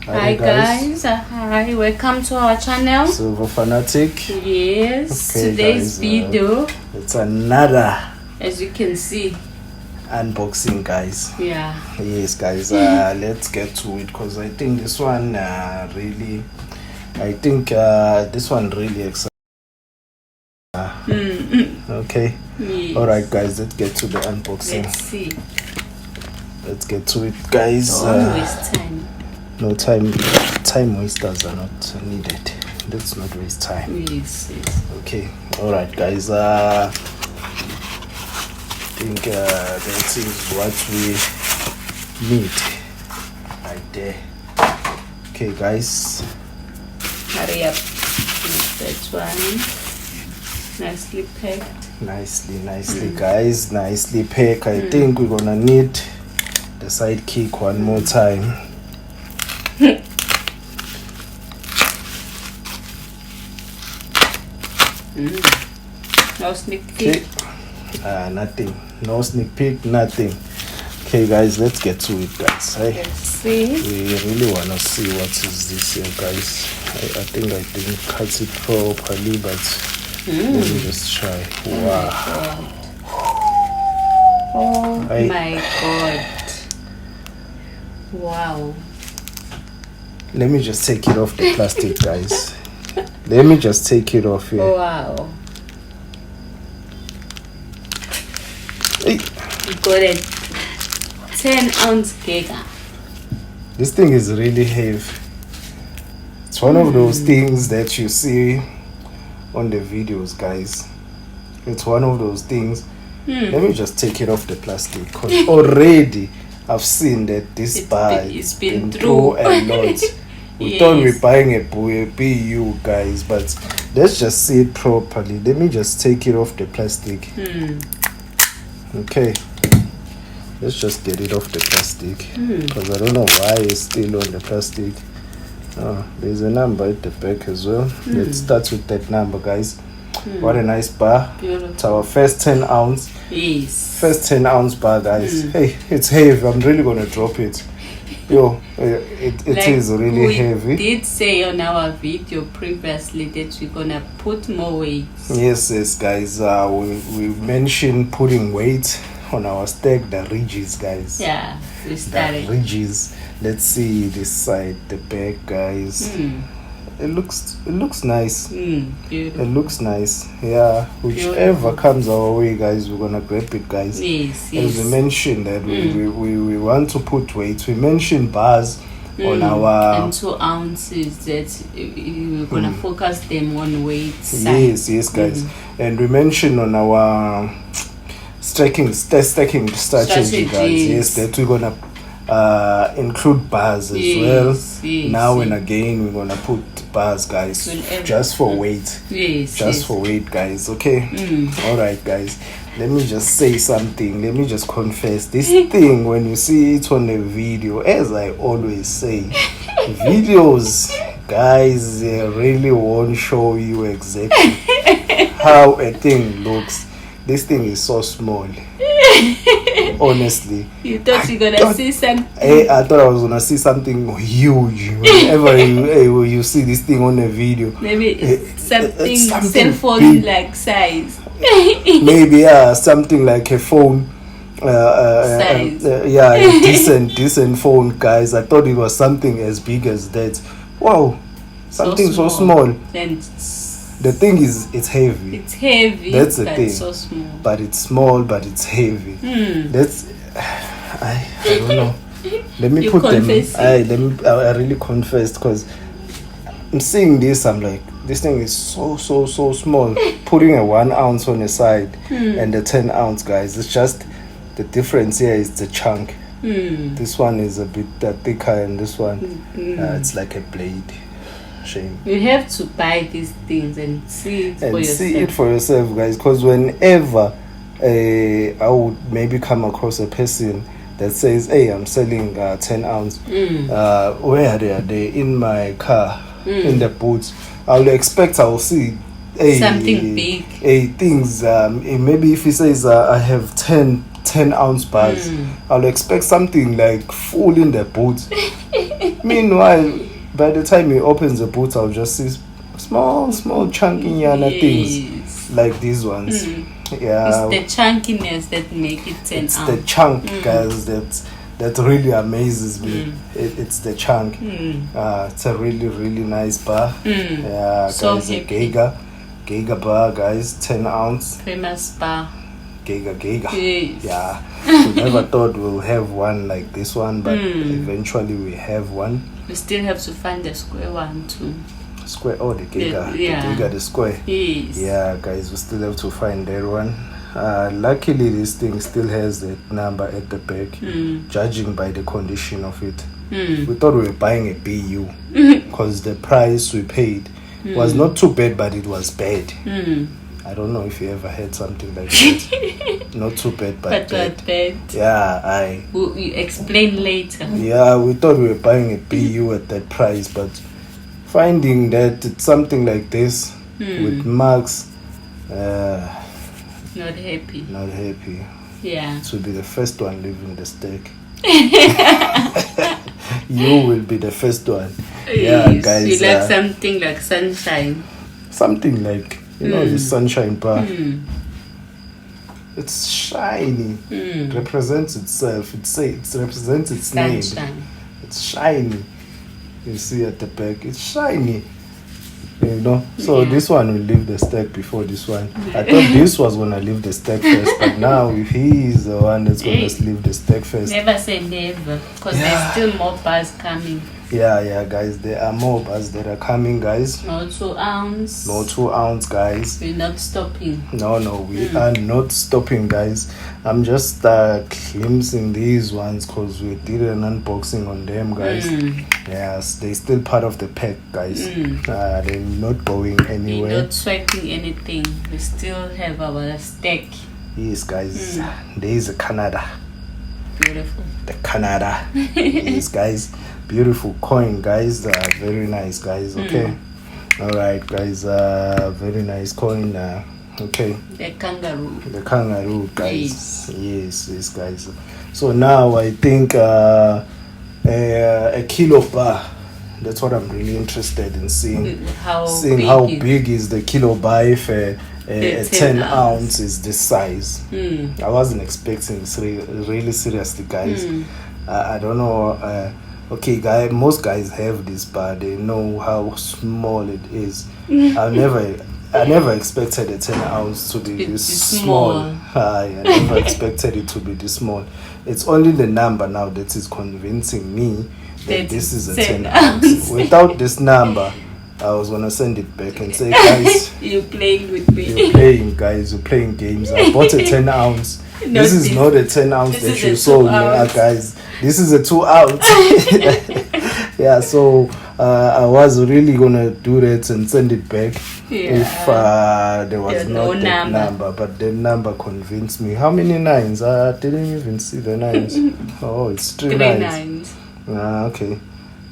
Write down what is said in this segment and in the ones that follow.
Hi guys. Hi, welcome to our channel Silver Fanatic. Yes, okay, today's video it's another, as you can see, unboxing guys. Yeah. Yes guys, let's get to it because I think this one really excites. Okay. Yes. Alright guys, let's get to the unboxing. Let's see. Let's get to it guys. Don't waste time. No time wasters are not needed. Let's not waste time. Yes. Okay. Alright guys, I think that is what we need right there. Okay guys, Hurry up. That one. Nicely packed. Nicely guys, nicely packed. I think we're gonna need the sidekick one more time. No sneak peek. Okay. Nothing. No sneak peek, nothing. Okay guys, let's get to it guys. Let's see. We really wanna see what is this here guys. I think I didn't cut it properly, but let me just try. Wow. Oh my god. Wow. Let me just take it off the plastic guys. Let me just take it off here. Wow. Hey. You got a 10-ounce Geiger. This thing is really heavy. It's one of those things that you see on the videos guys. It's one of those things. Let me just take it off the plastic because already I've seen that this bar has been through a lot. We thought we were buying a BU guys, but let's just see it properly. Let me just take it off the plastic. Okay, let's just get it off the plastic because I don't know why it's still on the plastic. There's a number at the back as well. Let's start with that number guys. What a nice bar. Beautiful. It's our first 10 ounce. Yes. First 10 ounce bar guys. Hey, it's heavy. I'm really gonna drop it. Yo, it like is really heavy. We did say on our video previously that we're gonna put more weight. Yes guys, we mentioned putting weight on our stack, the ridges guys. Yeah, we started. The ridges. Let's see this side, the back guys. It looks nice. Beautiful. It looks nice. Yeah, whichever comes our way guys, we're gonna grab it guys. Yes. As we mentioned that we want to put weight. We mentioned bars on our and 2 ounces that we're gonna focus them on weight side. Yes guys. And we mentioned on our stacking strategy guys. Yes, that we're gonna include bars as well. Now and again we're gonna put bars guys, just for weight. Just for weight guys. Okay. Alright guys, let me just say something. Let me just confess this thing. When you see it on the video, as I always say, videos guys, they really won't show you exactly how a thing looks. This thing is so small. Honestly, you thought you were gonna see something. I thought I was gonna see something huge. Whenever you see this thing on a video, maybe it's something cell phone like size. Maybe something like a phone. Size. A decent phone, guys. I thought it was something as big as that. Wow, something so small. The thing is, it's heavy. It's heavy. That's the thing. So small. But it's small, but it's heavy. That's I don't know. Let me put them. I really confessed because I'm seeing this. I'm like, this thing is so small. Putting a 1 ounce on the side and the 10 ounce guys. It's just the difference here is the chunk. This one is a bit thicker, and this one it's like a blade. Shame. You have to buy these things and see it for yourself guys, because whenever I would maybe come across a person that says, hey, I'm selling 10 ounce, where are they in my car, in the boots, I'll see something big, things, maybe if he says I have 10 ounce bars, I'll expect something like full in the boots. Meanwhile, by the time he opens the boot, I'll just see small chunky things like these ones. Yeah, it's the chunkiness that make it 10 it's ounce. the chunk, guys, that really amazes me. It's the chunk. It's a really nice bar. Yeah, So guys, a happy. Geiger bar, guys, 10 ounce. Famous bar. Geiger. Yes. Yeah, we never thought we'll have one like this one, but eventually we have one. We still have to find the square one too. Square, the Geiger, Yeah. the Geiger, the square. Yes. Yeah, guys, we still have to find that one. Luckily, this thing still has that number at the back, judging by the condition of it. We thought we were buying a BU because the price we paid was not too bad, but it was bad. I don't know if you ever had something like that. Not too bad, but bad. Yeah, We'll explain later. Yeah, we thought we were buying a BU at that price, but finding that it's something like this with marks, Not happy. not happy. Yeah. To be the first one leaving the stack. You will be the first one. Yeah, Yes. guys. You like something like sunshine. Something like, the sunshine bar. It's shiny. It represents itself. It represents its name. Sunshine. It's shiny. You see at the back, it's shiny. So this one will leave the stack before this one. I thought this was gonna leave the stack first, but now if he is the one that's gonna leave the stack first. Never say never, because there's still more bars coming. Yeah, guys, there are more bars that are coming, guys. No 2 ounce. No 2 ounce, guys. We're not stopping. No, we are not stopping, guys. I'm just glimpsing these ones because we did an unboxing on them, guys. Yes, they're still part of the pack, guys. They're not going anywhere. We're not swiping anything. We still have our stack. Yes, guys. There is a Canada. Beautiful. The Canada. Yes, guys. Beautiful coin, guys. Very nice, guys. Okay. All right, guys. Very nice coin. Okay. The kangaroo, guys. Yes, guys. So now I think a kilo bar. That's what I'm really interested in seeing. How big is the kilo bar if a 10 ounce is this size. I wasn't expecting this really seriously, guys. I don't know. Okay, most guys have this bar. They know how small it is. I never expected a 10 ounce to be this small. I never expected it to be this small. It's only the number now that is convincing me that this is a 10 ounce. Without this number, I was gonna send it back and say, guys, you're playing with me. You're playing, guys. You're playing games. I bought a 10 ounce. This is not a 10 ounce that you sold me, guys. This is a 2 ounce. Yeah, so I was really gonna do that and send it back if there was not that number. But the number convinced me. How many nines? I didn't even see the nines. Oh, it's 3 nines. Okay.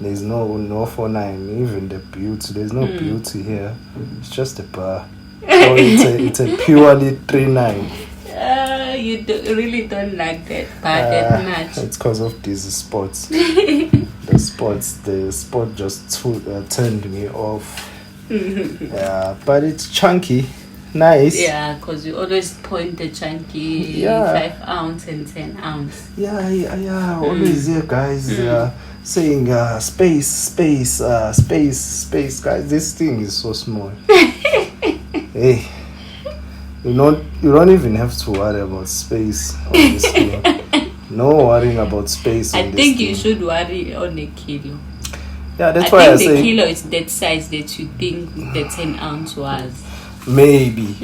There's no 49. Even the beauty. There's no beauty here. It's just a bar. So it's a purely 39. You really don't like that part that much. It's because of these spots. The spot just turned me off. Yeah, but it's chunky, nice. Yeah, because you always point the chunky 5 ounce and 10 ounce. Yeah. Always here, guys. Saying space, guys. This thing is so small. Hey. You don't even have to worry about space on this thing. No worrying about space on this thing. I think you should worry on a kilo. Yeah, that's why I say the kilo is that size that you think the 10 ounce was. Maybe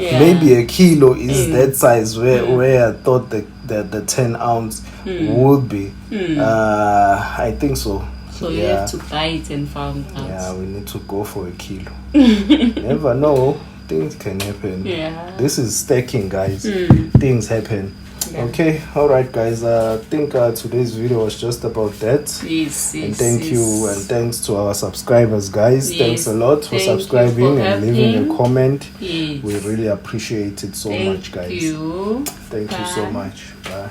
a kilo is that size where I thought that the 10 ounce would be. I think so. So you have to buy it and find out. Yeah, we need to go for a kilo. Never know. Things can happen. Yeah. This is stacking, guys. Things happen. Yeah. Okay, all right, guys. I think today's video was just about that. Yes. And thank you, and thanks to our subscribers, guys. Yes. Thanks a lot for subscribing and leaving a comment. Yes. We really appreciate it so much, guys. Thank you. Thank you so much. Bye.